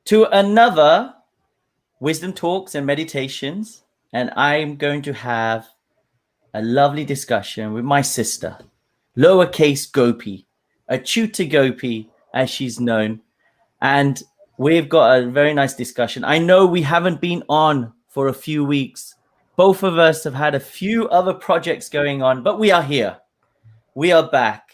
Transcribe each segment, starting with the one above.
to another Wisdom Talks and Meditations. And I'm going to have a lovely discussion with my sister, lowercase Gopi, Acyuta Gopi, as she's known. And we've got a very nice discussion. I know we haven't been on for a few weeks. Both of us have had a few other projects going on, but we are here. We are back.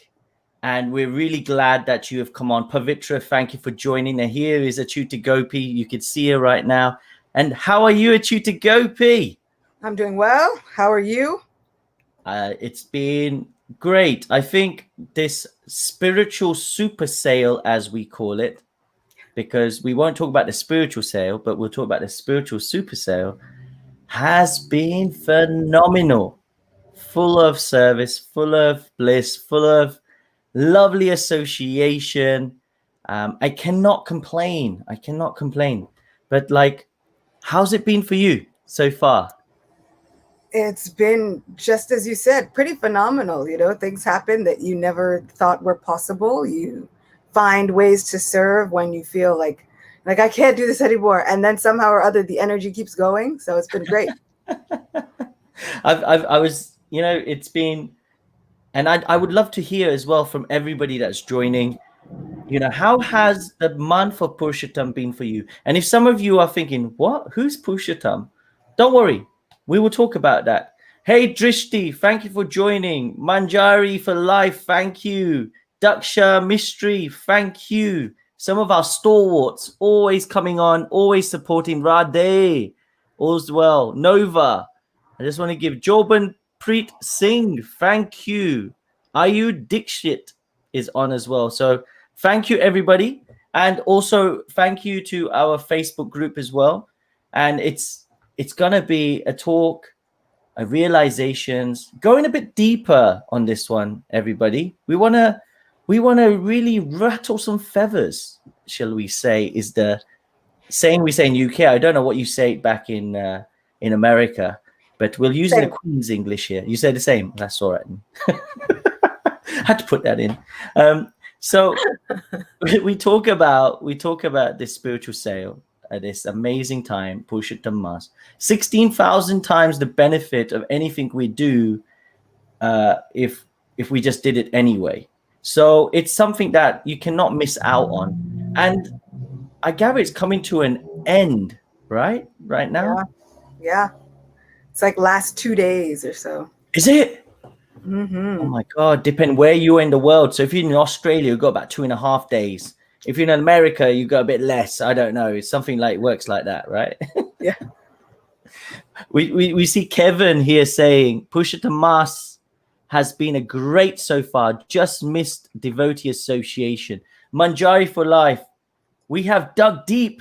And we're really glad that you have come on. Pavitra, thank you for joining. And here is Acyuta Gopi. You can see her right now. And how are you, Acyuta Gopi? I'm doing well. How are you? It's been great. I think this spiritual super sale, as we call it, because we won't talk about the spiritual sale, but we'll talk about the spiritual super sale, has been phenomenal. Full of service, full of bliss, full of lovely association. I cannot complain. But like, how's it been for you so far? It's been, just as you said, pretty phenomenal. You know, things happen that you never thought were possible. You find ways to serve when you feel like I can't do this anymore. And then somehow or other, the energy keeps going. So it's been great. I was, you know, it's been, and I would love to hear as well from everybody that's joining, you know, how has the month of Purushottam been for you? And if some of you are thinking, what? Who's Purushottam? Don't worry. We will talk about that. Hey, Drishti, thank you for joining. Manjari for life, thank you. Daksha Mystery, thank you. Some of our stalwarts always coming on, always supporting. Radhe, all's well. Nova, I just want to give Joban Preet Singh, thank you. Ayu Dikshit is on as well. So thank you, everybody. And also thank you to our Facebook group as well. And it's going to be a talk, a realizations, going a bit deeper on this one, everybody. We want to really rattle some feathers, shall we say, is the saying we say in UK. I don't know what you say back in America. But we'll use the Queen's English here. You say the same. That's all right. Had to put that in. So we talk about this spiritual sale at this amazing time, Purushottam Mass. 16,000 times the benefit of anything we do if we just did it anyway. So it's something that you cannot miss out on. And I gather it's coming to an end, right? Right now? Yeah. It's like last 2 days or so. Is it? Mm-hmm. Oh my God, depend where you are in the world. So if you're in Australia, you've got about 2.5 days. If you're in America, you got a bit less. I don't know. It's something like works like that, right? Yeah. We see Kevin here saying, Purushottam Mass has been a great so far. Just missed devotee association. Manjari for life. We have dug deep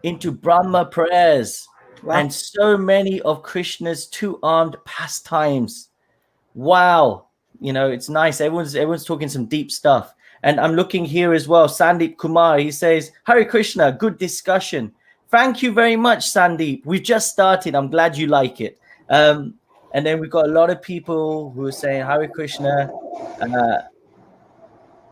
into Brahma prayers. Wow. And so many of Krishna's two-armed pastimes. Wow. You know, it's nice. Everyone's talking some deep stuff. And I'm looking here as well. Sandeep Kumar, he says, Hare Krishna, good discussion. Thank you very much, Sandeep. We've just started. I'm glad you like it. And then we've got a lot of people who are saying Hare Krishna.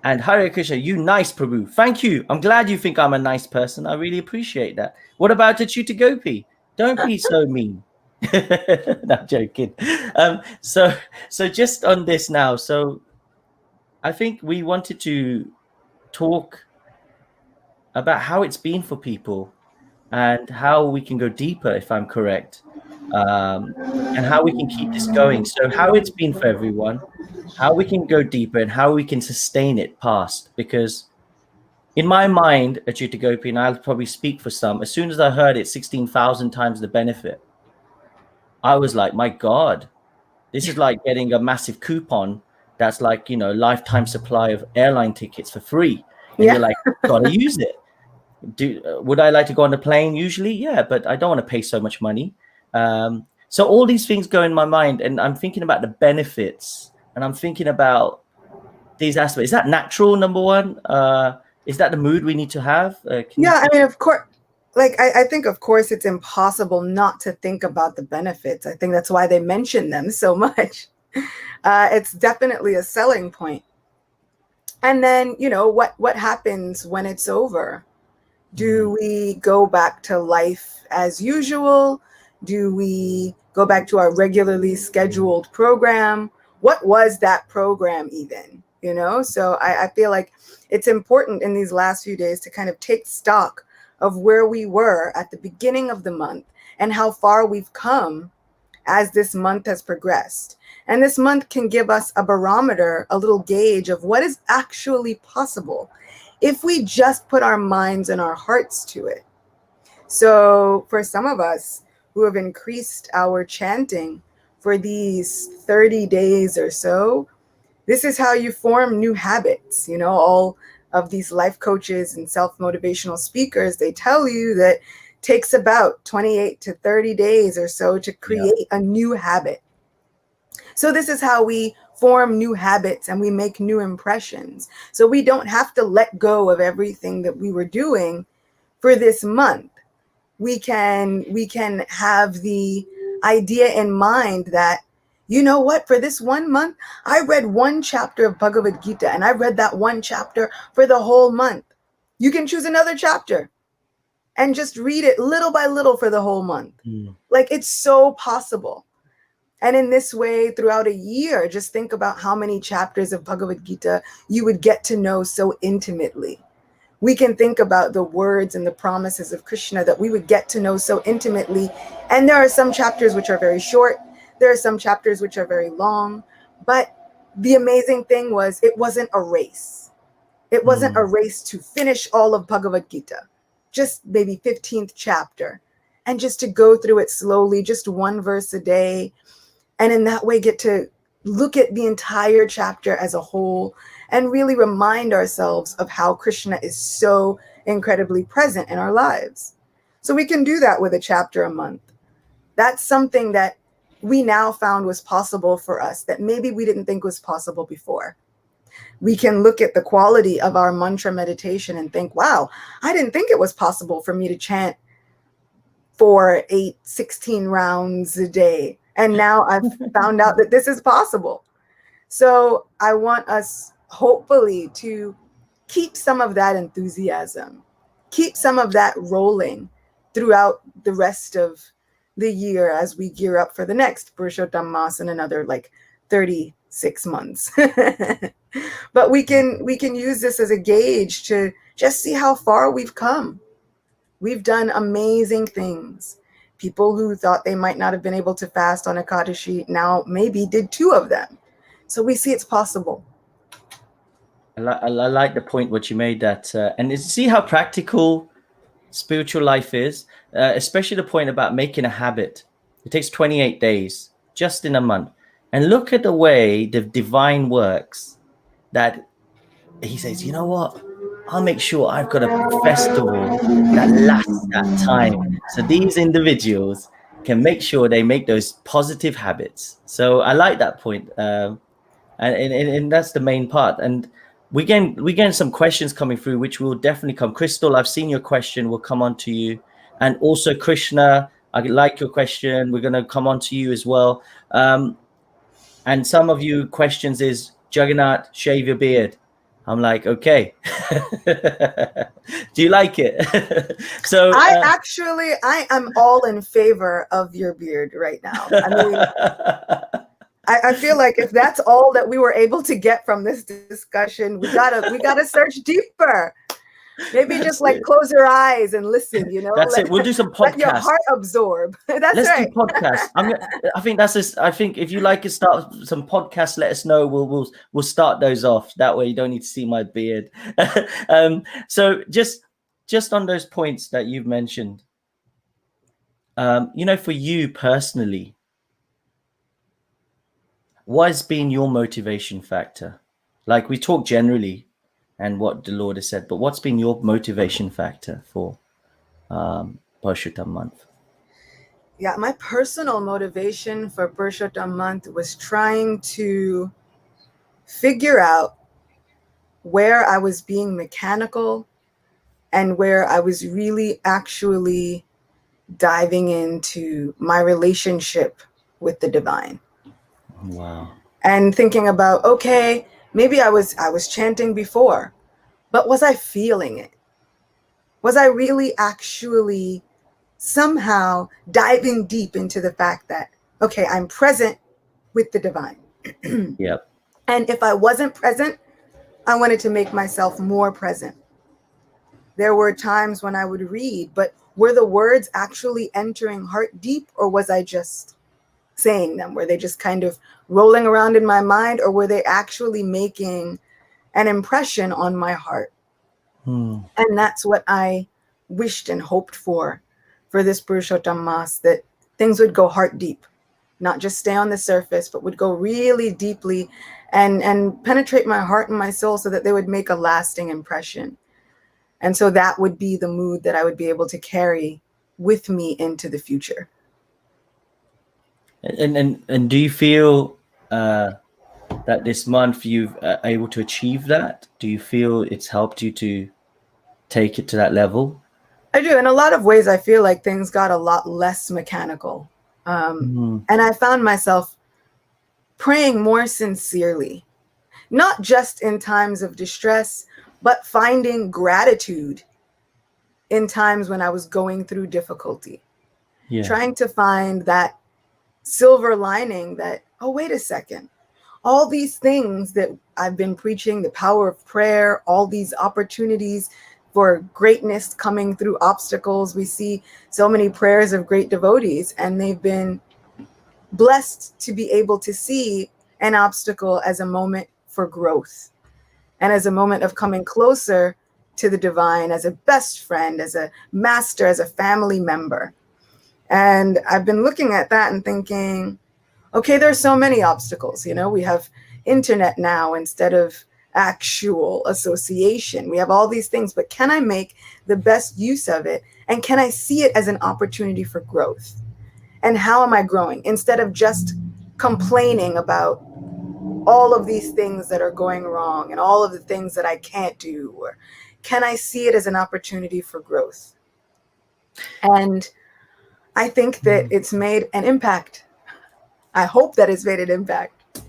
And Hare Krishna, you nice, Prabhu. Thank you. I'm glad you think I'm a nice person. I really appreciate that. What about Acyuta Gopi? Don't be so mean. No, I'm joking. So just on this now. So I think we wanted to talk about how it's been for people and how we can go deeper, if I'm correct, and how we can keep this going. So how it's been for everyone, how we can go deeper, and how we can sustain it past. Because in my mind, Acyuta Gopi, and I'll probably speak for some, as soon as I heard it 16,000 times the benefit, I was like, my God, this is like getting a massive coupon that's like, you know, lifetime supply of airline tickets for free. And you're like, gotta use it. Would I like to go on a plane? Usually, yeah, but I don't want to pay so much money. So all these things go in my mind, and I'm thinking about the benefits, and I'm thinking about these aspects. Is that natural, number one? Is that the mood we need to have? I mean, of course, like, I think, of course, it's impossible not to think about the benefits. I think that's why they mention them so much. It's definitely a selling point. And then, you know, what happens when it's over? Do we go back to life as usual? Do we go back to our regularly scheduled program? What was that program even? You know, so I feel like it's important in these last few days to kind of take stock of where we were at the beginning of the month and how far we've come as this month has progressed. And this month can give us a barometer, a little gauge of what is actually possible if we just put our minds and our hearts to it. So for some of us who have increased our chanting for these 30 days or so, this is how you form new habits. You know, all of these life coaches and self-motivational speakers, they tell you that it takes about 28 to 30 days or so to create a new habit. So this is how we form new habits and we make new impressions. So we don't have to let go of everything that we were doing for this month. We can have the idea in mind that, you know what, for this 1 month, I read one chapter of Bhagavad Gita and I read that one chapter for the whole month. You can choose another chapter and just read it little by little for the whole month. Like, it's so possible. And in this way, throughout a year, just think about how many chapters of Bhagavad Gita you would get to know so intimately. We can think about the words and the promises of Krishna that we would get to know so intimately. And there are some chapters which are very short. There are some chapters which are very long. But the amazing thing was, it wasn't a race. It wasn't a race to finish all of Bhagavad Gita, just maybe 15th chapter, and just to go through it slowly, just one verse a day. And in that way, get to look at the entire chapter as a whole and really remind ourselves of how Krishna is so incredibly present in our lives. So we can do that with a chapter a month. That's something that we now found was possible for us that maybe we didn't think was possible before. We can look at the quality of our mantra meditation and think, wow, I didn't think it was possible for me to chant 4, 8, 16 rounds a day. And now I've found out that this is possible. So I want us hopefully to keep some of that enthusiasm, keep some of that rolling throughout the rest of the year as we gear up for the next Purushottam Mas in another like 36 months. But we can use this as a gauge to just see how far we've come. We've done amazing things. People who thought they might not have been able to fast on Ekadashi now maybe did 2 of them. So we see it's possible. I like the point what you made that, and see how practical spiritual life is, especially the point about making a habit. It takes 28 days, just in a month. And look at the way the divine works, that he says, you know what? I'll make sure I've got a festival that lasts that time. So these individuals can make sure they make those positive habits. So I like that point. And that's the main part. And we getting some questions coming through, which will definitely come. Crystal, I've seen your question. We'll come on to you. And also Krishna, I like your question. We're going to come on to you as well. And some of you questions is, Jagannath, shave your beard. I'm like, okay. Do you like it? So I am all in favor of your beard right now. I mean, I feel like if that's all that we were able to get from this discussion, we gotta search deeper. Maybe just like close your eyes and listen, you know. That's it. We'll do some podcasts. Let your heart absorb. Let's do podcasts. I think that's just, I think if you like to start some podcasts, let us know. We'll start those off. That way you don't need to see my beard. So just on those points that you've mentioned, you know, for you personally, what has been your motivation factor? Like, we talk generally and what the Lord has said, but what's been your motivation factor for Purushottam month? Yeah, my personal motivation for Purushottam month was trying to figure out where I was being mechanical and where I was really actually diving into my relationship with the divine. Wow. And thinking about, okay, maybe I was chanting before, but was I feeling it? Was I really actually somehow diving deep into the fact that, okay, I'm present with the divine. Yep. And if I wasn't present, I wanted to make myself more present. There were times when I would read, but were the words actually entering heart deep, or was I just saying them? Were they just kind of rolling around in my mind, or were they actually making an impression on my heart? And that's what I wished and hoped for this Purushottam Mas, that things would go heart deep, not just stay on the surface, but would go really deeply and penetrate my heart and my soul, so that they would make a lasting impression. And so that would be the mood that I would be able to carry with me into the future. And do you feel that this month you've able to achieve that? Do you feel it's helped you to take it to that level? I do. In a lot of ways, I feel like things got a lot less mechanical. And I found myself praying more sincerely, not just in times of distress, but finding gratitude in times when I was going through difficulty. Yeah. Trying to find that silver lining that, oh, wait a second. All these things that I've been preaching, the power of prayer, all these opportunities for greatness coming through obstacles. We see so many prayers of great devotees, and they've been blessed to be able to see an obstacle as a moment for growth and as a moment of coming closer to the divine, as a best friend, as a master, as a family member. And I've been looking at that and thinking, okay, there's so many obstacles. You know, we have internet now instead of actual association. We have all these things, but can I make the best use of it? And can I see it as an opportunity for growth? And how am I growing? Instead of just complaining about all of these things that are going wrong and all of the things that I can't do, or can I see it as an opportunity for growth? And I think that it's made an impact. I hope that it's made an impact.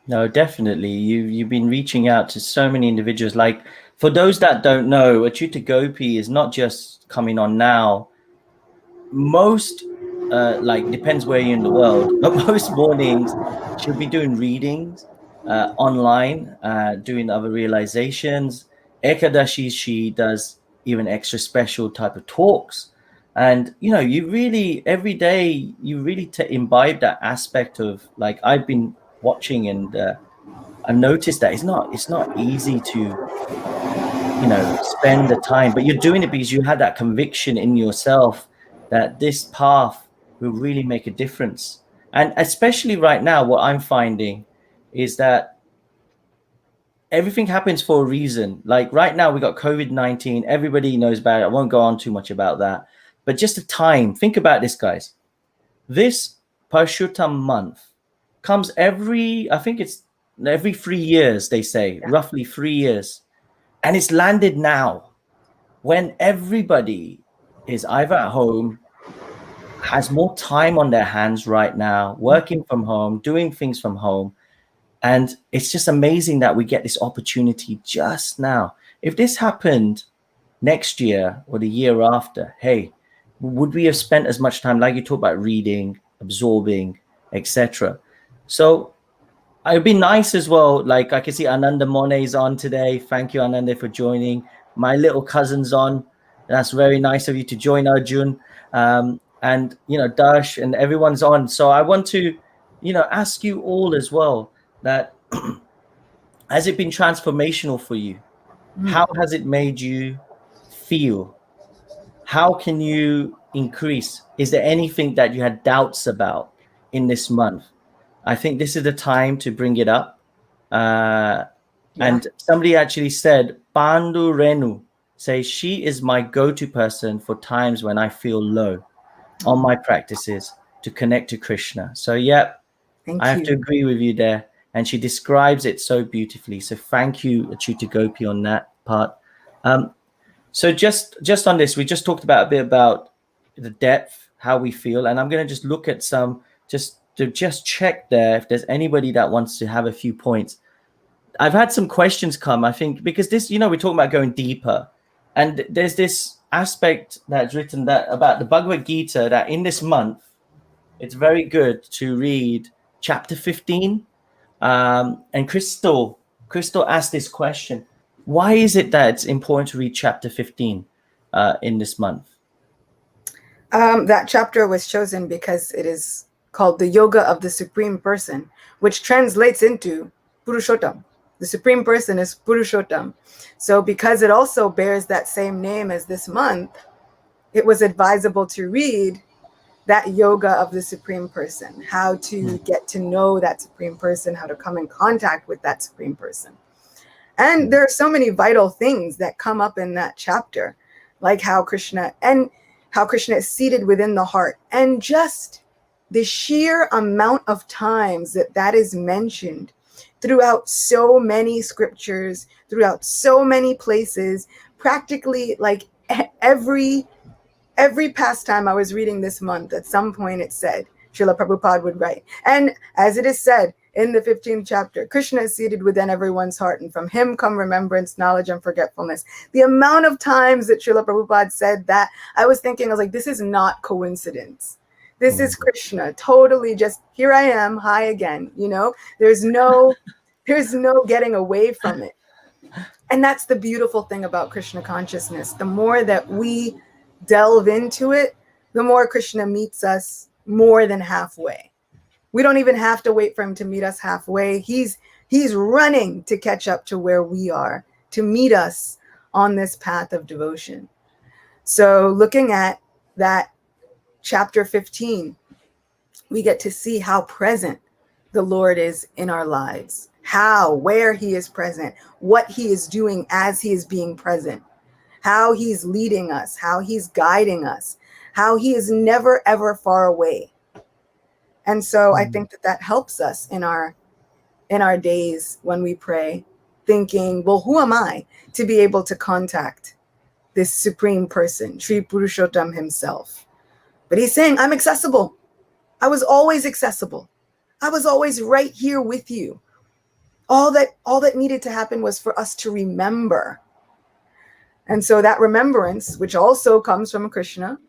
No, definitely. You've been reaching out to so many individuals. Like, for those that don't know, Acyuta Gopi is not just coming on now. Most like, depends where you're in the world, but most mornings she'll be doing readings online, doing other realizations. Ekadashi, she does even extra special type of talks. And you really, every day you really imbibe that aspect of, like, I've been watching, and I've noticed that it's not easy to spend the time, but you're doing it because you had that conviction in yourself that this path will really make a difference. And especially right now, what I'm finding is that everything happens for a reason. Like right now, we got COVID-19. Everybody knows about it. I won't go on too much about that. But just the time. Think about this, guys. This Parshuttam month comes I think it's every 3 years, they say, roughly 3 years. And it's landed now when everybody is either at home, has more time on their hands right now, working from home, doing things from home. And it's just amazing that we get this opportunity just now. If this happened next year or the year after, hey, would we have spent as much time, like you talk about, reading, absorbing, etc.? So it'd be nice as well. Like, I can see Ananda Monet's on today. Thank you, Ananda, for joining. My little cousin's on. That's very nice of you to join, Arjun. And Dash and everyone's on. So I want to ask you all as well, that has it been transformational for you? How has it made you feel? How can you increase? Is there anything that you had doubts about in this month? I think this is the time to bring it up. And somebody actually said, Pandu Renu says, she is my go-to person for times when I feel low on my practices to connect to Krishna. So yeah, I have to agree with you there. And she describes it so beautifully. So thank you, Acyuta Gopi, on that part. So just on this, we just talked about a bit about the depth, how we feel. And I'm going to just look at some, just to check there if there's anybody that wants to have a few points. I've had some questions come, I think, because this, we're talking about going deeper. And there's this aspect that's written that about the Bhagavad Gita, that in this month it's very good to read chapter 15. And Crystal asked this question: why is it that it's important to read chapter 15 in this month? That chapter was chosen because it is called the Yoga of the Supreme Person, which translates into Purushottam. The Supreme Person is Purushottam. So because it also bears that same name as this month, it was advisable to read that Yoga of the Supreme Person, how to get to know that Supreme Person, how to come in contact with that Supreme Person. And there are so many vital things that come up in that chapter, like how Krishna is seated within the heart, and just the sheer amount of times that is mentioned throughout so many scriptures, throughout so many places, practically like every pastime I was reading this month, at some point it said, Srila Prabhupada would write, and as it is said in the 15th chapter, Krishna is seated within everyone's heart, and from him come remembrance, knowledge, and forgetfulness. The amount of times that Srila Prabhupada said that, I was like, this is not coincidence. This is Krishna, totally just, here I am, hi again, there's no getting away from it. And that's the beautiful thing about Krishna consciousness. The more that we delve into it, the more Krishna meets us more than halfway. We don't even have to wait for him to meet us halfway. He's running to catch up to where we are, to meet us on this path of devotion. So looking at that chapter 15, we get to see how present the Lord is in our lives, where he is present, what he is doing as he is being present, how he's leading us, how he's guiding us, how he is never, ever far away. And so I think that helps us in our days when we pray, thinking, well, who am I to be able to contact this Supreme Person, Sri Purushottam himself? But he's saying, I'm accessible. I was always accessible. I was always right here with you. All that needed to happen was for us to remember. And so that remembrance, which also comes from Krishna,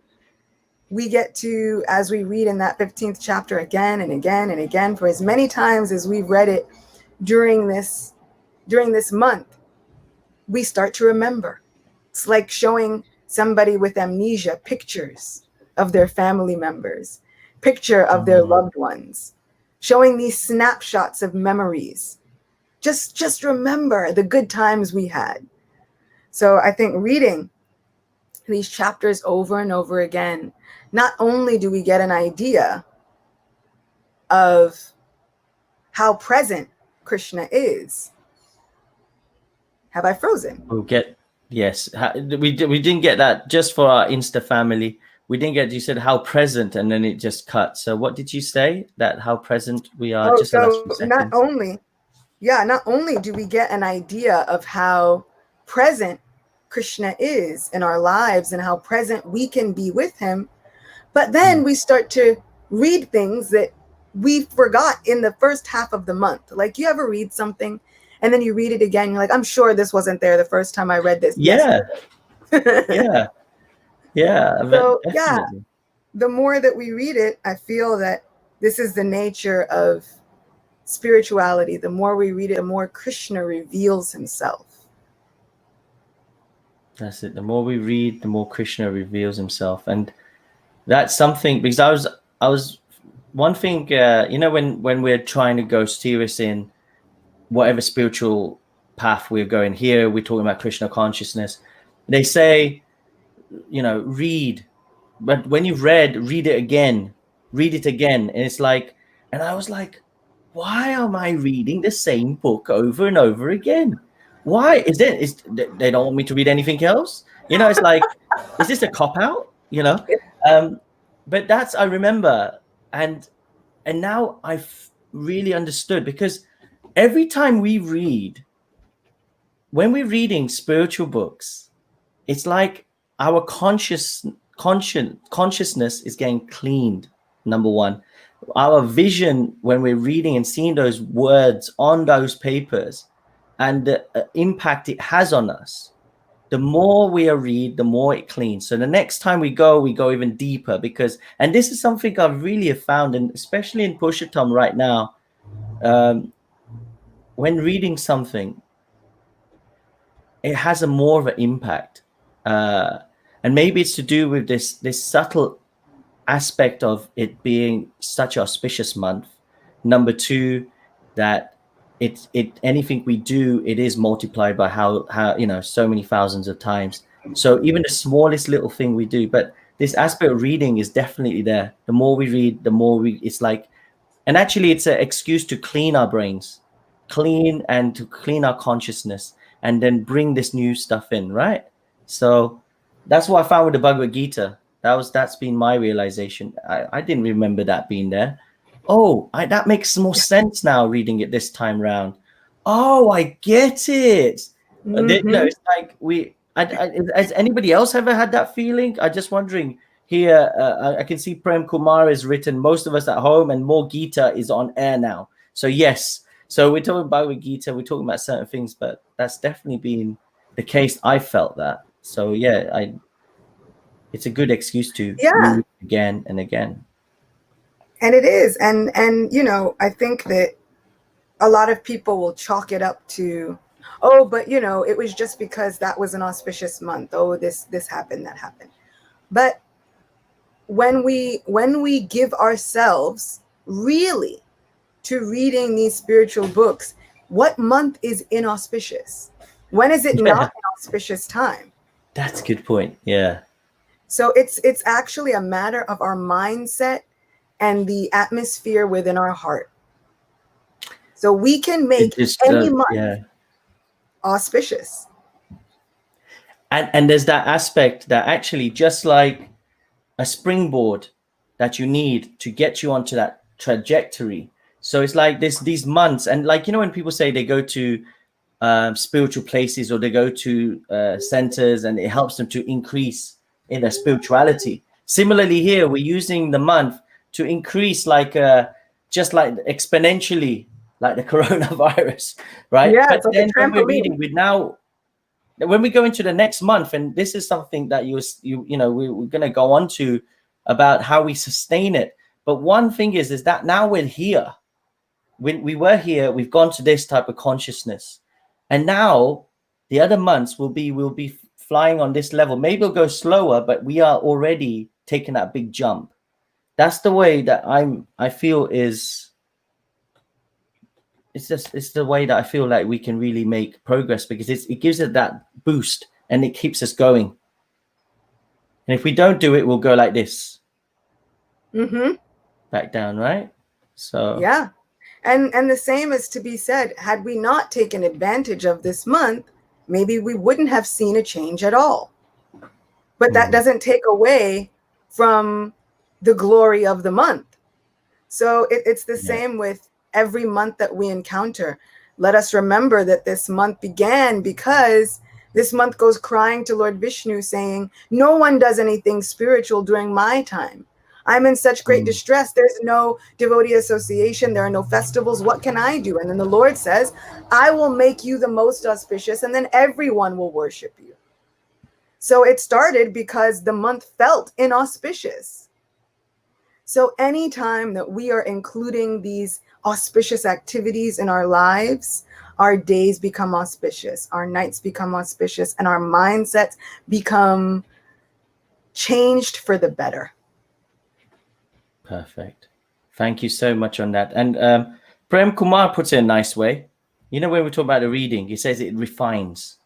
we get to, as we read in that 15th chapter again and again and again, for as many times as we've read it during this month, we start to remember. It's like showing somebody with amnesia pictures of their family members, picture of their loved ones, showing these snapshots of memories. Just remember the good times we had. So I think reading these chapters over and over again, not only do we get an idea of how present Krishna is. Have I frozen? Yes. We didn't get that just for our Insta family. We didn't get, you said how present, and then it just cut. So what did you say? That how present we are? Just so not only do we get an idea of how present Krishna is in our lives and how present we can be with him, but then we start to read things that we forgot in the first half of the month. Like, you ever read something and then you read it again, you're like, I'm sure this wasn't there the first time I read this. Yeah. So the more that we read it, I feel that this is the nature of spirituality. The more we read it, the more Krishna reveals himself. That's it. The more we read, the more Krishna reveals himself. And that's something, because I was one thing, when we're trying to go serious in whatever spiritual path we're going, here we're talking about Krishna consciousness, they say, read, but when you've read it again. And it's like, and I was like, why am I reading the same book over and over again? Why is they don't want me to read anything else? It's like, is this a cop-out? But that's, I remember, and now I've really understood, because every time when we're reading spiritual books, it's like our consciousness is getting cleaned. Number one, our vision when we're reading and seeing those words on those papers and the impact it has on us, the more we read, the more it cleans. So the next time we go even deeper, because, and this is something I've really found, and especially in Pushittam right now, when reading something, it has a more of an impact. And maybe it's to do with this subtle aspect of it being such an auspicious month. Number two, that it anything we do, it is multiplied by how so many thousands of times. So even the smallest little thing we do, but this aspect of reading is definitely there. The more we read, the more it's like, and actually it's an excuse to clean our brains, to clean our consciousness, and then bring this new stuff in, right? So that's what I found with the Bhagavad Gita. That's been my realization. I didn't remember that being there. Oh, that makes more sense now reading it this time round. Oh, I get it. It's like has anybody else ever had that feeling? I'm just wondering here. I can see Prem Kumar has written most of us at home, and more Gita is on air now. So yes, so we're talking about with Gita, we're talking about certain things, but that's definitely been the case. I felt that. So yeah, it's a good excuse to read again and again. And it is. And I think that a lot of people will chalk it up to, oh, but it was just because that was an auspicious month. Oh, this happened, that happened. But when we give ourselves really to reading these spiritual books, what month is inauspicious? When is it not an auspicious time? That's a good point. Yeah. So it's actually a matter of our mindset and the atmosphere within our heart. So we can make any month auspicious. And there's that aspect that actually, just like a springboard that you need to get you onto that trajectory. So it's like these months, and like, when people say they go to spiritual places, or they go to centers, and it helps them to increase in their spirituality. Similarly here, we're using the month to increase just like exponentially, like the coronavirus, right? Yeah, but it's like then a when we're trampoline. reading, when we go into the next month, and this is something that we're going to go on to about how we sustain it. But one thing is that now we're here. When we were here, we've gone to this type of consciousness, and now the other months we'll be flying on this level. Maybe it'll go slower, but we are already taking that big jump. That's the way that I feel is. It's the way that I feel like we can really make progress, because it gives it that boost and it keeps us going. And if we don't do it, we'll go like this. Back down, right? So yeah. And the same is to be said, had we not taken advantage of this month, maybe we wouldn't have seen a change at all. But that doesn't take away from the glory of the month. So it's the same with every month that we encounter. Let us remember that this month began because this month goes crying to Lord Vishnu, saying, no one does anything spiritual during my time. I'm in such great distress. There's no devotee association. There are no festivals. What can I do? And then the Lord says, I will make you the most auspicious, and then everyone will worship you. So it started because the month felt inauspicious. So anytime that we are including these auspicious activities in our lives, our days become auspicious, our nights become auspicious, and our mindsets become changed for the better. Perfect. Thank you so much on that. And Prem Kumar puts it a nice way. When we talk about the reading, he says it refines.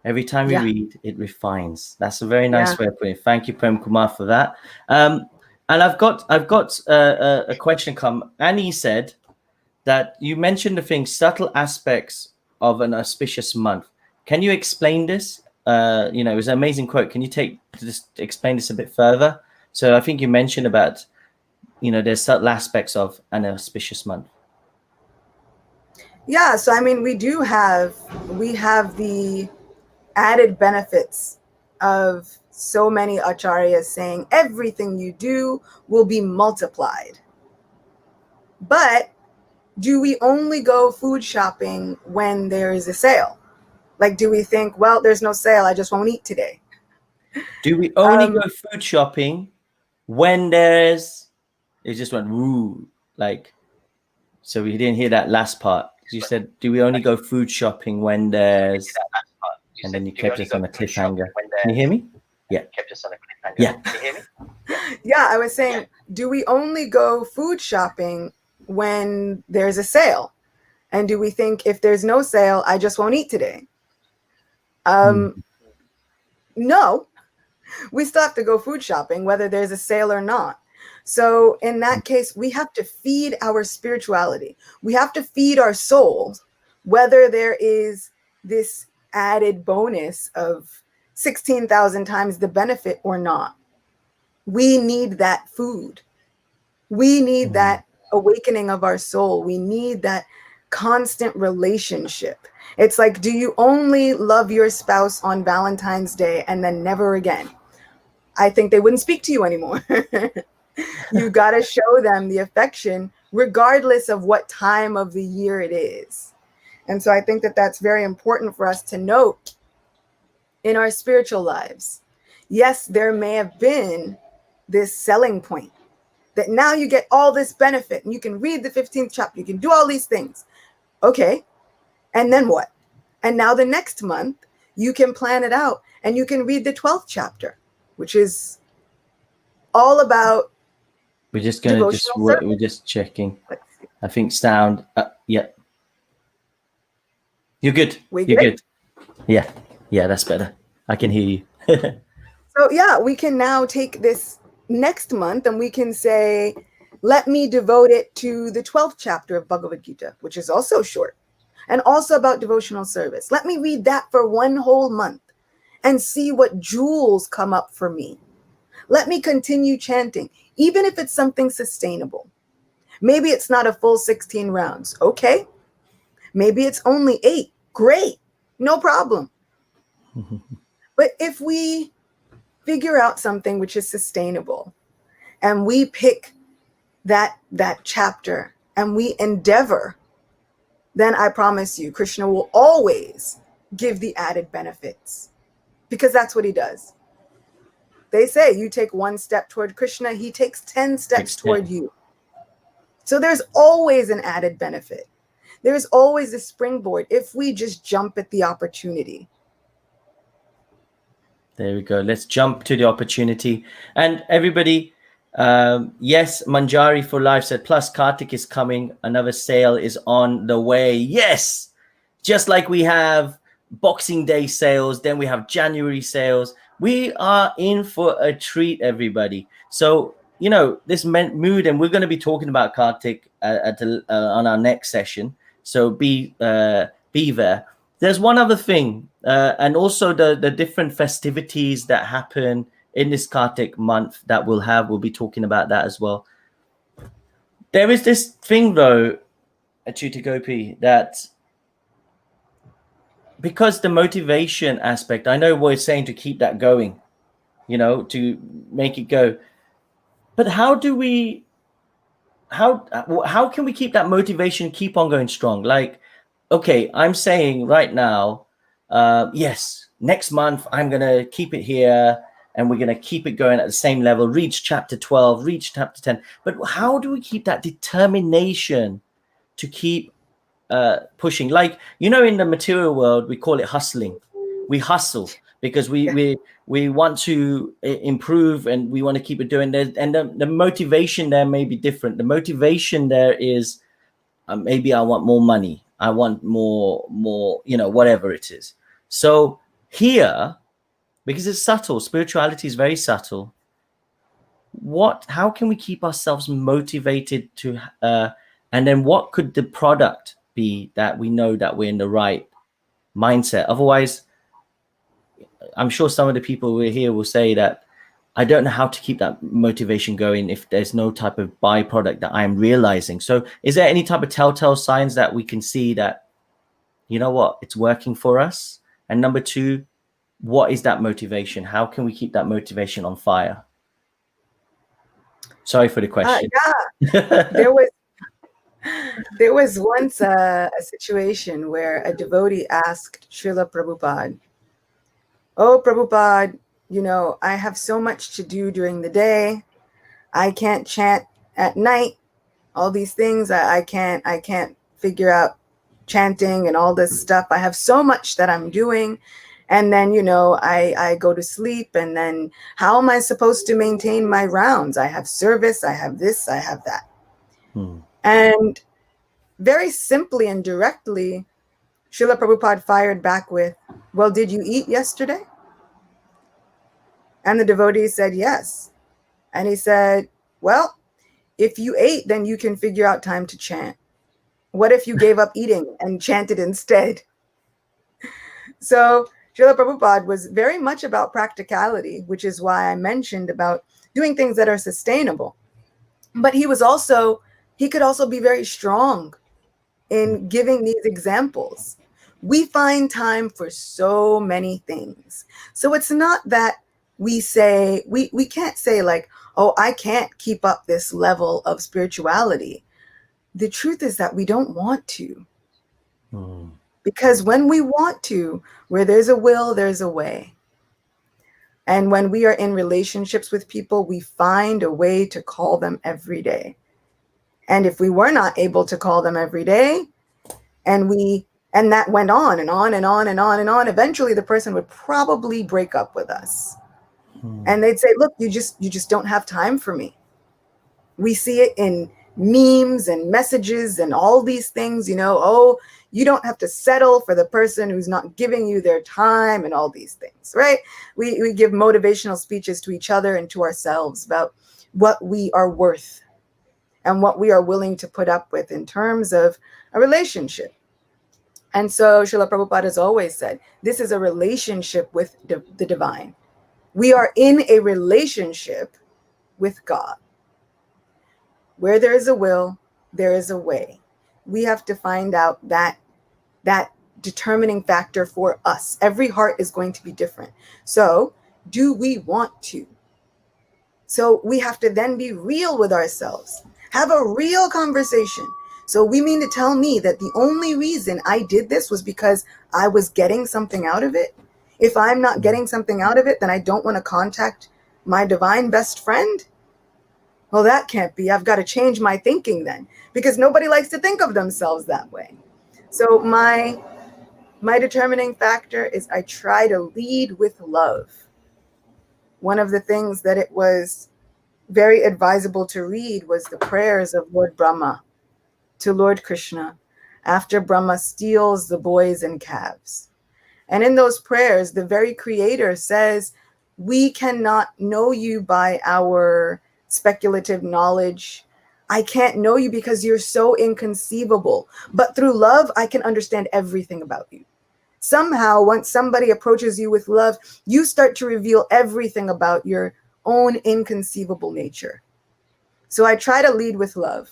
Every time we read, it refines. That's a very nice way of putting it. Thank you, Prem Kumar, for that. And I've got a question come. Annie said that you mentioned the thing, subtle aspects of an auspicious month. Can you explain this? It was an amazing quote. Can you just explain this a bit further? So I think you mentioned about, there's subtle aspects of an auspicious month. Yeah, so I mean, we have the added benefits of so many acharyas saying everything you do will be multiplied. But do we only go food shopping when there is a sale? Like, do we think, well, there's no sale, I just won't eat today? Do we only go food shopping when there's, it just went woo, like, so we didn't hear that last part. You said, do we only go food shopping when there's, and then you kept us on a cliffhanger. Can you hear me? Yeah. Yeah. Can you hear me? Yeah, I was saying, do we only go food shopping when there's a sale? And do we think if there's no sale, I just won't eat today? No, we still have to go food shopping, whether there's a sale or not. So in that case, we have to feed our spirituality. We have to feed our souls, whether there is this added bonus of 16,000 times the benefit or not. We need that food. We need that awakening of our soul. We need that constant relationship. It's like, do you only love your spouse on Valentine's Day and then never again? I think they wouldn't speak to you anymore. You got to show them the affection regardless of what time of the year it is. And so I think that that's very important for us to note in our spiritual lives. Yes, there may have been this selling point that now you get all this benefit and you can read the 15th chapter, you can do all these things. Okay, and then what? And now the next month you can plan it out and you can read the 12th chapter, which is all about. We're just going to we're just checking. I think sound. Yeah. You're good. You're good. Yeah. Yeah, that's better. I can hear you. So yeah, we can now take this next month and we can say, let me devote it to the 12th chapter of Bhagavad Gita, which is also short and also about devotional service. Let me read that for one whole month and see what jewels come up for me. Let me continue chanting, even if it's something sustainable. Maybe it's not a full 16 rounds. Okay. Maybe it's only 8. Great. No problem. But if we figure out something which is sustainable and we pick that chapter and we endeavor, then I promise you, Krishna will always give the added benefits, because that's what he does. They say you take 1 step toward Krishna, he takes 10 steps toward you. So there's always an added benefit. There's always a springboard if we just jump at the opportunity. There we go. Let's jump to the opportunity. And everybody, yes, Manjari for Life said, plus Kartik is coming. Another sale is on the way. Yes. Just like we have Boxing Day sales, then we have January sales. We are in for a treat, everybody. So, you know, this mood, and we're going to be talking about Kartik on our next session. So be there. There's one other thing, and also the different festivities that happen in this Kartik month that we'll be talking about that as well. There is this thing though, Acyuta Gopi, that because the motivation aspect, I know we're saying to keep that going, you know, to make it go. But how can we keep that motivation keep on going strong? Like, okay, I'm saying right now, yes, next month I'm going to keep it here and we're going to keep it going at the same level, reach chapter 12, reach chapter 10. But how do we keep that determination to keep pushing? Like, you know, in the material world, we call it hustling. We hustle because we want to improve and we want to keep it doing there. And the motivation there may be different. The motivation there is maybe I want more money. I want more, you know, whatever it is. So here, because it's subtle, spirituality is very subtle. How can we keep ourselves motivated to, and then what could the product be that we know that we're in the right mindset? Otherwise, I'm sure some of the people who are here will say that I don't know how to keep that motivation going if there's no type of byproduct that I'm realizing. So is there any type of telltale signs that we can see that, you know what, it's working for us? And number 2, what is that motivation? How can we keep that motivation on fire? Sorry for the question. Yeah, There was once a situation where a devotee asked Srila Prabhupada, "Oh, Prabhupada, I have so much to do during the day. I can't chant at night. All these things, I can't figure out chanting and all this stuff. I have so much that I'm doing. And then, I go to sleep. And then how am I supposed to maintain my rounds? I have service, I have this, I have that." And very simply and directly, Srila Prabhupada fired back with, "Well, did you eat yesterday?" And the devotee said, "Yes." And he said, "Well, if you ate, then you can figure out time to chant. What if you gave up eating and chanted instead?" So Srila Prabhupada was very much about practicality, which is why I mentioned about doing things that are sustainable. But he could also be very strong in giving these examples. We find time for so many things. So it's not that we can't say like, "Oh, I can't keep up this level of spirituality." The truth is that we don't want to. Because when we want to, where there's a will, there's a way. And when we are in relationships with people, we find a way to call them every day. And if we were not able to call them every day, and that went on and on and on and on and on, eventually the person would probably break up with us. And they'd say, "Look, you just don't have time for me." We see it in memes and messages and all these things, "Oh, you don't have to settle for the person who's not giving you their time," and all these things, right? We give motivational speeches to each other and to ourselves about what we are worth and what we are willing to put up with in terms of a relationship. And so Srila Prabhupada has always said, this is a relationship with the divine. We are in a relationship with God. Where there is a will, there is a way. We have to find out that determining factor for us. Every heart is going to be different. So, do we want to? So we have to then be real with ourselves. Have a real conversation. So we mean to tell me that the only reason I did this was because I was getting something out of it? If I'm not getting something out of it, then I don't want to contact my divine best friend? Well, that can't be. I've got to change my thinking then, because nobody likes to think of themselves that way. So my determining factor is I try to lead with love. One of the things that it was very advisable to read was the prayers of Lord Brahma to Lord Krishna after Brahma steals the boys and calves. And in those prayers, the very creator says, "We cannot know you by our speculative knowledge. I can't know you because you're so inconceivable. But through love, I can understand everything about you." Somehow, once somebody approaches you with love, you start to reveal everything about your own inconceivable nature. So I try to lead with love.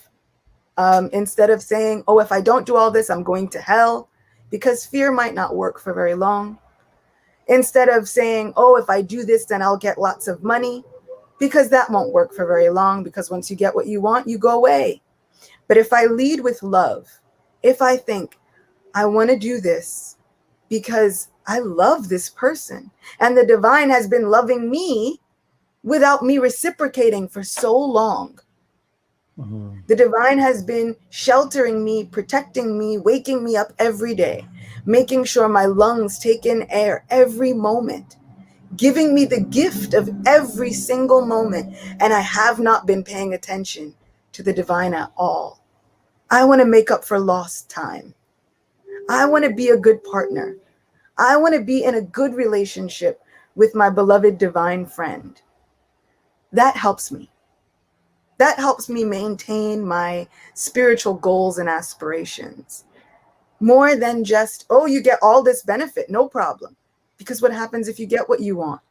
Instead of saying, "Oh, if I don't do all this, I'm going to hell," because fear might not work for very long. Instead of saying, "Oh, if I do this, then I'll get lots of money," because that won't work for very long, because once you get what you want, you go away. But if I lead with love, if I think, I want to do this because I love this person, and the divine has been loving me without me reciprocating for so long. The divine has been sheltering me, protecting me, waking me up every day, making sure my lungs take in air every moment, giving me the gift of every single moment, and I have not been paying attention to the divine at all. I want to make up for lost time. I want to be a good partner. I want to be in a good relationship with my beloved divine friend. That helps me. That helps me maintain my spiritual goals and aspirations. More than just, "Oh, you get all this benefit, no problem." Because what happens if you get what you want?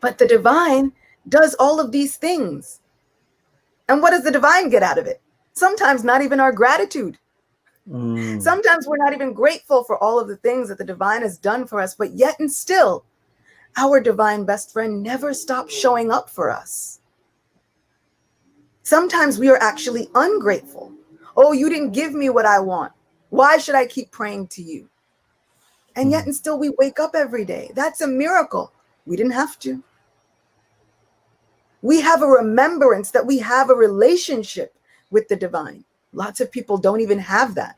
But the divine does all of these things. And what does the divine get out of it? Sometimes not even our gratitude. Sometimes we're not even grateful for all of the things that the divine has done for us, but yet and still, our divine best friend never stops showing up for us. Sometimes we are actually ungrateful. Oh, you didn't give me what I want. Why should I keep praying to you? And yet and still we wake up every day. That's a miracle. We didn't have to. We have a remembrance that we have a relationship with the divine. Lots of people don't even have that.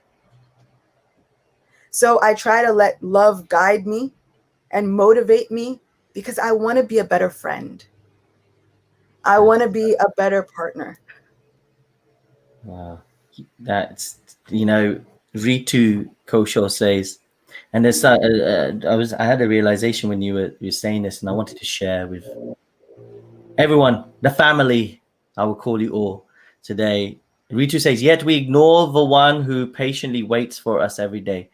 So I try to let love guide me and motivate me because I want to be a better friend. I want to be a better partner. Wow. That's, Ritu Kosho says, and there's I had a realization when you were saying this, and I wanted to share with everyone, the family, I will call you all today. Ritu says, yet we ignore the one who patiently waits for us every day.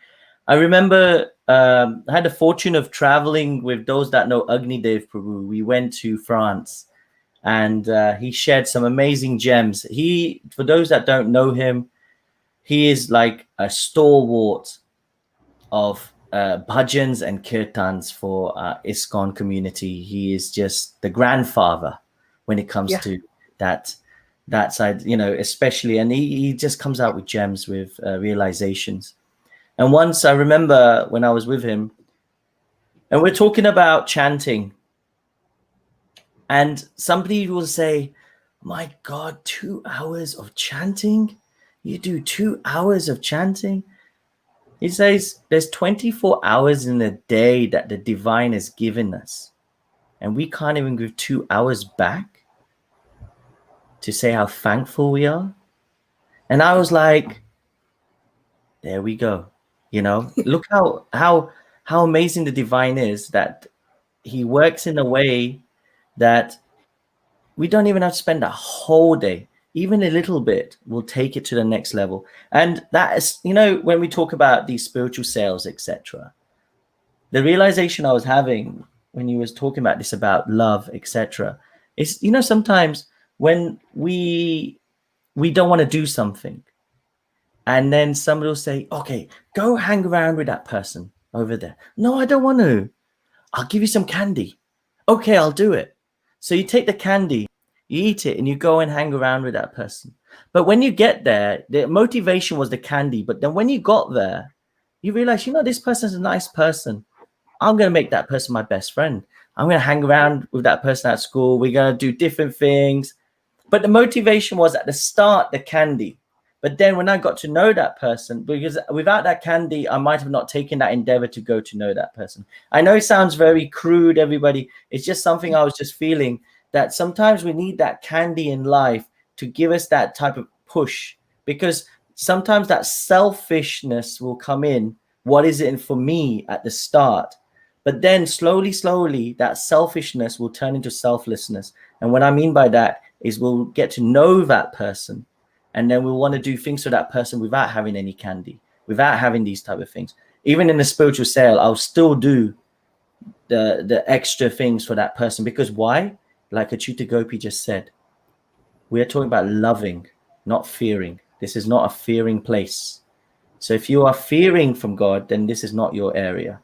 I remember I had the fortune of traveling with those that know Agni Dev Prabhu. We went to France, and he shared some amazing gems. For those that don't know him, he is like a stalwart of bhajans and kirtans for ISKCON community. He is just the grandfather when it comes to that side, especially. And he just comes out with gems, with realizations. And once I remember when I was with him, and we're talking about chanting, and somebody will say, my God, 2 hours of chanting? You do 2 hours of chanting? He says there's 24 hours in a day that the divine has given us, and we can't even give 2 hours back to say how thankful we are. And I was like, there we go. Look how amazing the divine is, that he works in a way that we don't even have to spend a whole day. Even a little bit will take it to the next level. And that is, when we talk about these spiritual sales, etc., the realization I was having when you was talking about this, about love, etc., is, sometimes when we don't want to do something, and then somebody will say, okay, go hang around with that person over there. No, I don't want to. I'll give you some candy. Okay, I'll do it. So you take the candy, you eat it, and you go and hang around with that person. But when you get there, the motivation was the candy. But then when you got there, you realize, this person's a nice person. I'm going to make that person my best friend. I'm going to hang around with that person at school. We're going to do different things. But the motivation was at the start, the candy. But then when I got to know that person, because without that candy, I might have not taken that endeavor to go to know that person. I know it sounds very crude, everybody. It's just something I was just feeling, that sometimes we need that candy in life to give us that type of push, because sometimes that selfishness will come in. What is it for me at the start? But then slowly, that selfishness will turn into selflessness. And what I mean by that is we'll get to know that person, and then we'll want to do things for that person without having any candy, without having these type of things. Even in the spiritual sale, I'll still do the extra things for that person. Because why? Like Acyuta Gopi just said, we're talking about loving, not fearing. This is not a fearing place. So if you are fearing from God, then this is not your area.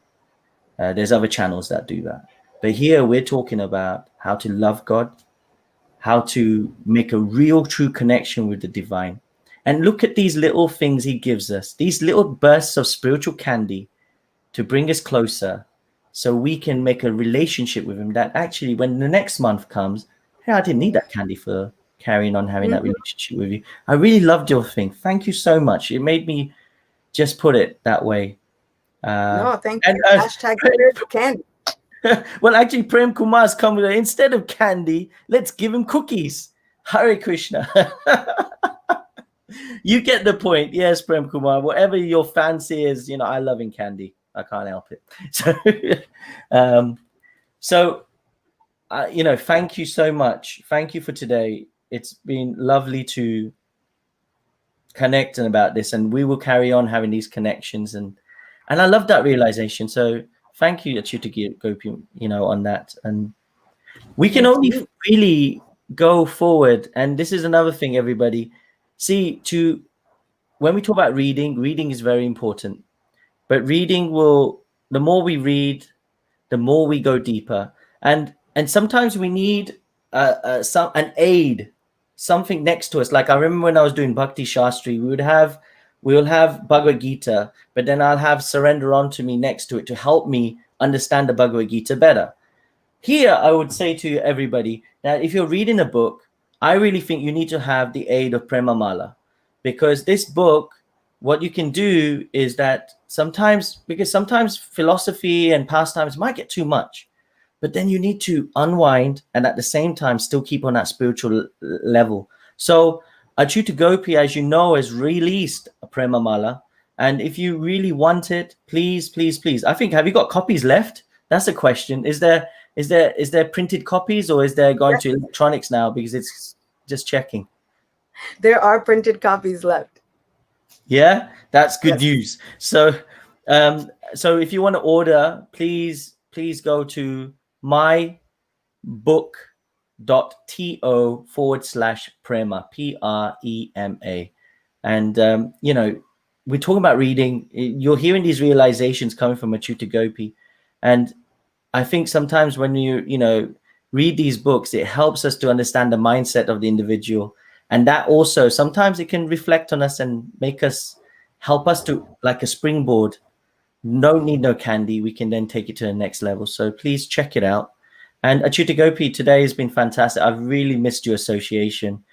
There's other channels that do that. But here we're talking about how to love God, how to make a real, true connection with the divine. And look at these little things he gives us, these little bursts of spiritual candy to bring us closer, so we can make a relationship with him, that actually when the next month comes, hey, I didn't need that candy for carrying on having that relationship with you. I really loved your thing. Thank you so much. It made me just put it that way. No, thank you. Hashtag spiritual candy. Well, actually, Prem Kumar's come with instead of candy, let's give him cookies. Hare Krishna. You get the point. Yes, Prem Kumar. Whatever your fancy is, I love in candy. I can't help it. So, thank you so much. Thank you for today. It's been lovely to connect and about this, and we will carry on having these connections. And I love that realization. So thank you, Acyuta Gopi, on that. And we can only really go forward. And this is another thing, everybody. See, when we talk about reading is very important. But the more we read, the more we go deeper. And sometimes we need an aid, something next to us. Like I remember when I was doing Bhakti Shastri, we'll have Bhagavad Gita, but then I'll have Surrender Unto Me next to it to help me understand the Bhagavad Gita better. Here, I would say to everybody that if you're reading a book, I really think you need to have the aid of Prema Mala, because this book, what you can do is that sometimes philosophy and pastimes might get too much, but then you need to unwind and at the same time still keep on that spiritual level. So Acyuta Gopi, as you know, has released a Prema Mala, and if you really want it, please, I think, have you got copies left? That's a question. Is there printed copies, or is there going to electronics now? Because it's just checking. There are printed copies left. Yeah, that's good news. So if you want to order, please go to mybook.to/prema, PREMA. And we're talking about reading. You're hearing these realizations coming from Acyuta Gopi, and I think sometimes when you read these books, it helps us to understand the mindset of the individual, and that also sometimes it can reflect on us and help us to, like a springboard. No candy. We can then take it to the next level. So please check it out. And Acyuta Gopi, today has been fantastic. I've really missed your association.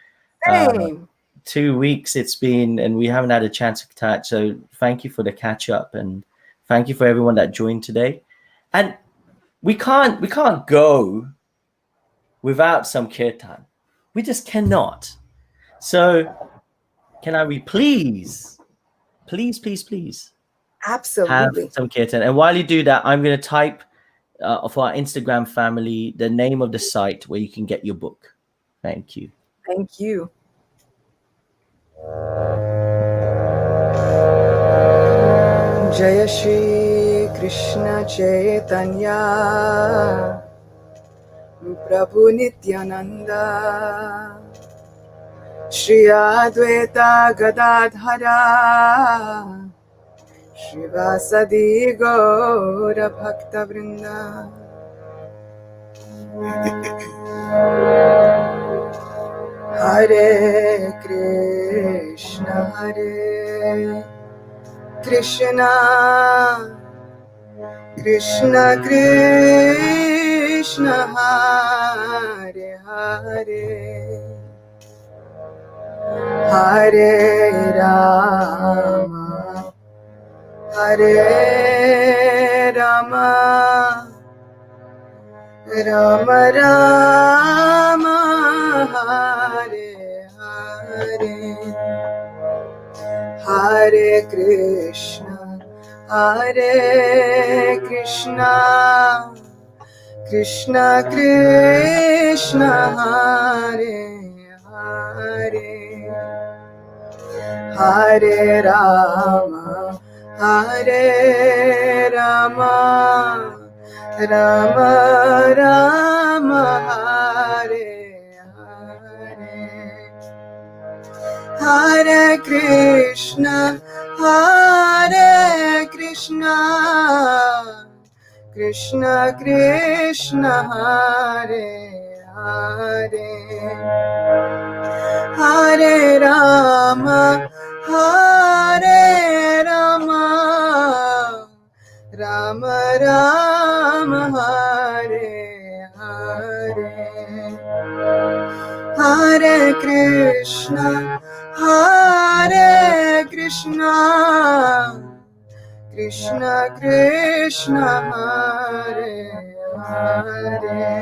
Same. 2 weeks it's been, and we haven't had a chance to catch. So thank you for the catch up, and thank you for everyone that joined today. And we can't go without some kirtan. We just cannot. So can we please Absolutely have some kirtan? And while you do that, I'm going to type for our Instagram family the name of the site where you can get your book. Thank you. Thank you. Jaya Shri Krishna Chaitanya Prabhu Nityananda Shri Advaita Gadadhara Shivasadi Gaura Bhakta Vrinda. Hare Krishna Krishna Krishna Krishna Hare Hare Hare Rama Hare Rama Rama Rama Hare Hare Hare Krishna Krishna Krishna Hare Hare Hare Rama Rama Rama Hare Hare Hare Krishna Krishna Krishna Hare Hare Hare Rama Rama Rama Hare Hare Hare Krishna Krishna Krishna Hare Hare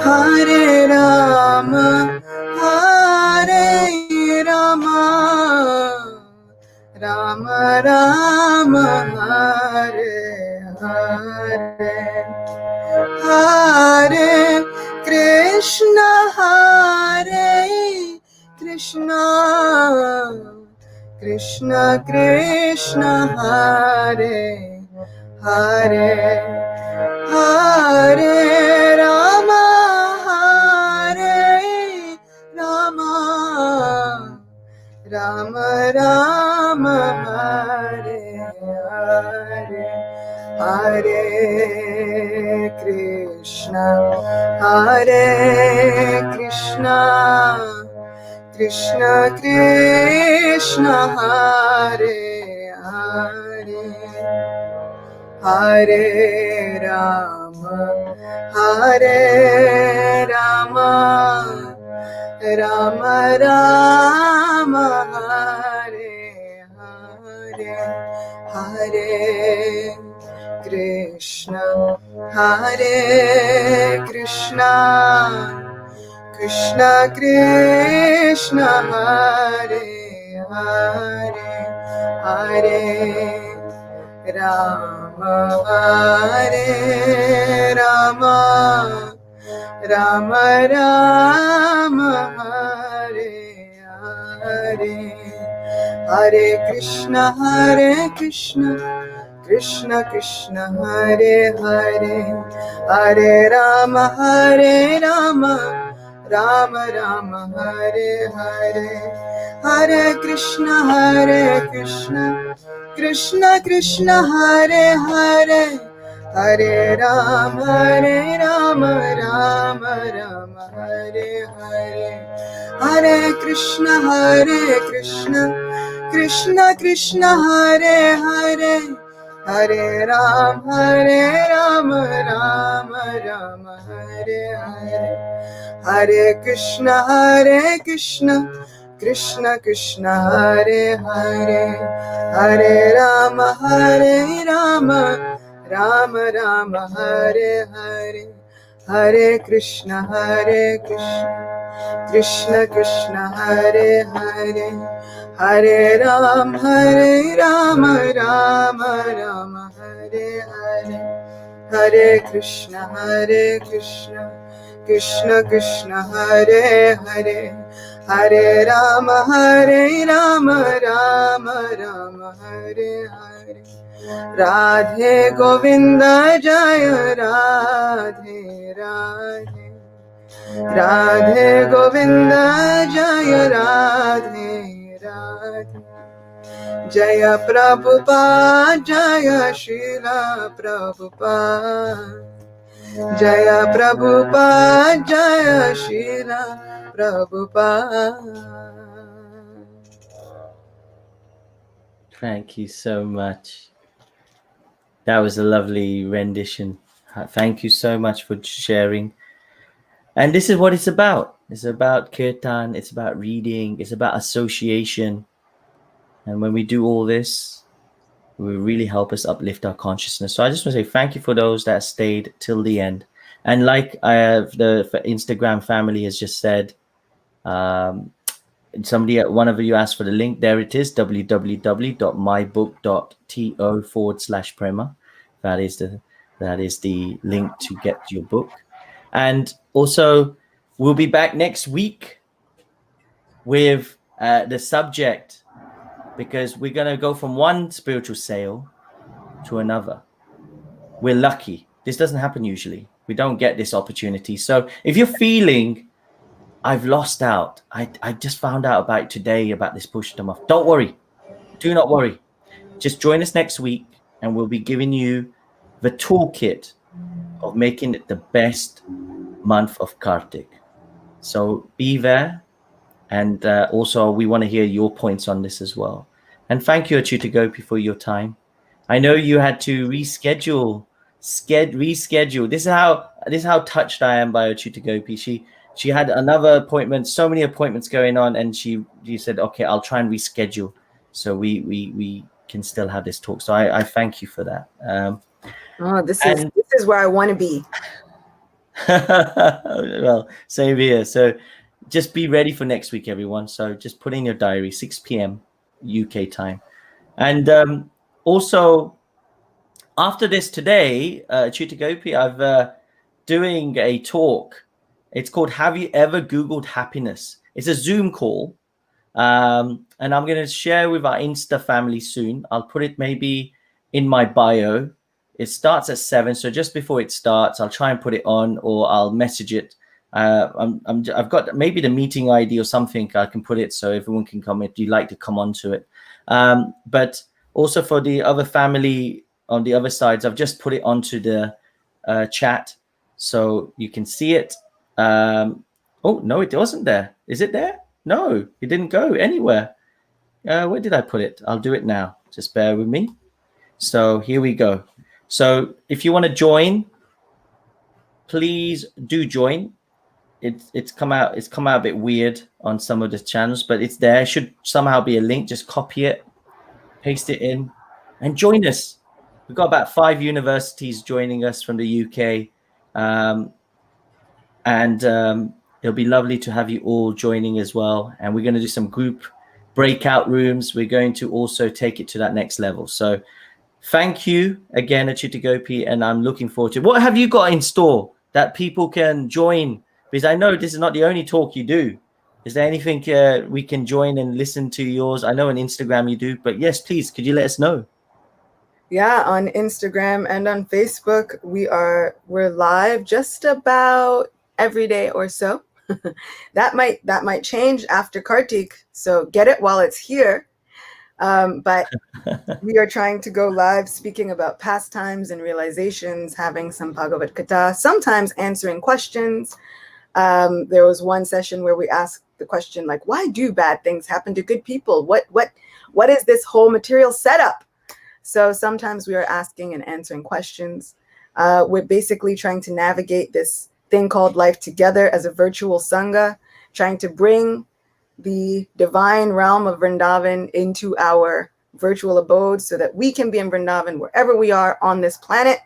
Hare Rama Rama Rama Hare Hare Hare Krishna Krishna Krishna Hare Hare Hare Rama Rama Rama Hare Hare Hare Krishna Hare Krishna, Krishna Krishna, Hare Hare, Hare Rama, Hare Rama, Rama Rama, Hare Hare, Hare Krishna, Hare Krishna, Krishna Krishna, Hare Hare, Hare Rama, Hare Rama, Rama Rama, Hare Hare, Hare Krishna, Krishna Krishna, Hare Hare, Hare Rama, Rama Rama, Hare Hare, Hare Krishna, Krishna Krishna, Hare Hare, Hare Rama, Rama Rama, Hare Hare, Hare Krishna, Krishna Krishna, Hare Hare, Hare Rama, Rama Rama, Hare Hare, Hare Krishna, Krishna Krishna, Hare Hare, Hare Rama, Rama Rama, Hare Hare, Hare Krishna, Krishna Krishna, Hare Hare, Hare Rama, Rama Rama, Hare Hare, Hare Krishna, Krishna Krishna, Hare Hare, Hare Rama, Rama Rama, Hare Hare, Radhe Govinda Jaya, Radhe Radhe, Radhe Govinda Jaya, Radhe Radhe, Jaya Prabhupada, Jaya Srila Prabhupada, Jaya Prabhupada, Jaya Srila Prabhupada. Thank you so much. That was a lovely rendition. Thank you so much for sharing. And this is what it's about. It's about kirtan, it's about reading, it's about association. And when we do all this, it will really help us uplift our consciousness. So I just want to say thank you for those that stayed till the end. And like the Instagram family has just said, one of you asked for the link. There it is, www.mybook.to/prema. That is the link to get your book. And also, we'll be back next week with the subject, because we're going to go from one spiritual sale to another. We're lucky. This doesn't happen usually. We don't get this opportunity. So if you're feeling, I've lost out, I just found out about it today, about this Pushtam off, don't worry. Do not worry. Just join us next week and we'll be giving you the toolkit of making it the best month of Kartik. So be there. And also, we want to hear your points on this as well. And thank you, Acyuta Gopi, for your time. I know you had to reschedule. This is how touched I am by Acyuta Gopi. She had another appointment, so many appointments going on, and she said, "Okay, I'll try and reschedule so we can still have this talk." So I thank you for that. This is where I want to be. Well, same here. So just be ready for next week, everyone. So just put in your diary, 6 p.m. UK time. And also, after this today, Acyuta Gopi, I've doing a talk. It's called "Have You Ever Googled Happiness?" It's a Zoom call. And I'm going to share with our Insta family soon. I'll put it maybe in my bio. It starts at 7. So just before it starts, I'll try and put it on, or I'll message it. I've got maybe the meeting ID or something. I can put it so everyone can come if you like to come onto it. But also for the other family on the other sides, I've just put it onto the chat. so you can see it. Oh no, it wasn't there. Is it there? No, it didn't go anywhere. Where did I put it? I'll do it now. Just bear with me. So here we go. So if you want to join, please do join. It's come out a bit weird on some of the channels, but it's there. It should somehow be a link. Just copy it, paste it in, and join us. We've got about 5 universities joining us from the UK, and it'll be lovely to have you all joining as well. And we're going to do some group breakout rooms. We're going to also take it to that next level. So thank you again, Acyuta Gopi, and I'm looking forward to it. What have you got in store that people can join? Because I know this is not the only talk you do. Is there anything we can join and listen to yours? I know on Instagram you do, but yes, please, could you let us know? Yeah, on Instagram and on Facebook, we're live just about every day or so. that might change after Kartik, so get it while it's here. But we are trying to go live speaking about pastimes and realizations, having some Bhagavad Gita, sometimes answering questions. There was one session where we asked the question, like, why do bad things happen to good people? What is this whole material setup? So sometimes we are asking and answering questions. We're basically trying to navigate this thing called life together as a virtual Sangha, trying to bring the divine realm of Vrindavan into our virtual abode so that we can be in Vrindavan wherever we are on this planet,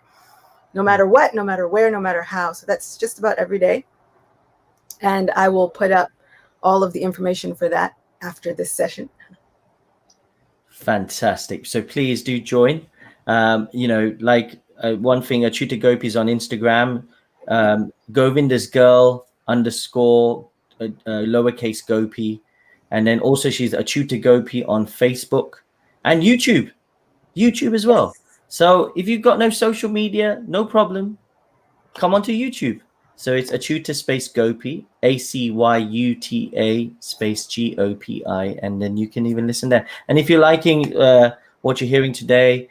no matter what, no matter where, no matter how. So that's just about every day. And I will put up all of the information for that after this session. Fantastic. So please do join. One thing, Acyuta Gopi is on Instagram, Govinda's girl _ lowercase Gopi. And then also she's Acyuta Gopi on Facebook and YouTube as well. Yes. So if you've got no social media, no problem. Come onto YouTube. So it's Acyuta space Gopi, ACYUTA space GOPI, and then you can even listen there. And if you're liking what you're hearing today,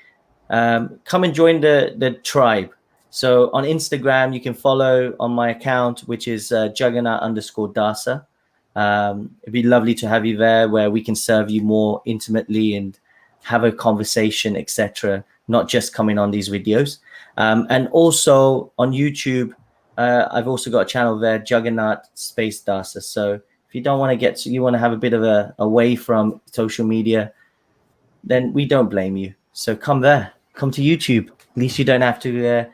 come and join the tribe. So on Instagram, you can follow on my account, which is Jagannath_Dasa. It'd be lovely to have you there, where we can serve you more intimately and have a conversation, etc. Not just coming on these videos. And also on YouTube, I've also got a channel there, Jagannath space Dasa. So if you don't want to you want to have a bit of a away from social media, then we don't blame you. So come there, come to YouTube. At least you don't have to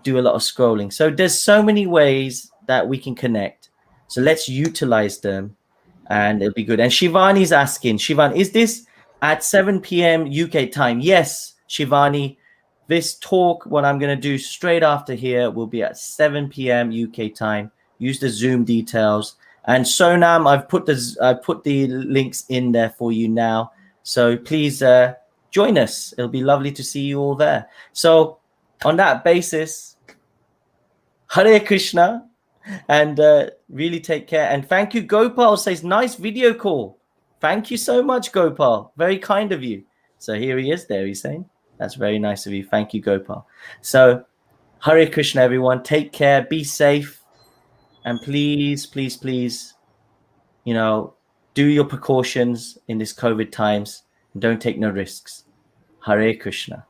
do a lot of scrolling. So there's so many ways that we can connect. So let's utilize them, and it'll be good. And Shivani's asking, Shivani, is this at 7 p.m. UK time? Yes, Shivani. This talk, what I'm going to do straight after here, will be at 7 p.m. UK time. Use the Zoom details. And Sonam, I've put the links in there for you now. So please join us. It'll be lovely to see you all there. So on that basis, Hare Krishna, and really take care. And thank you, Gopal says, nice video call. Thank you so much, Gopal. Very kind of you. So here he is there, he's saying. That's very nice of you. Thank you, Gopal. So Hare Krishna, everyone. Take care. Be safe. And please, please, please, do your precautions in this COVID times. And don't take no risks. Hare Krishna.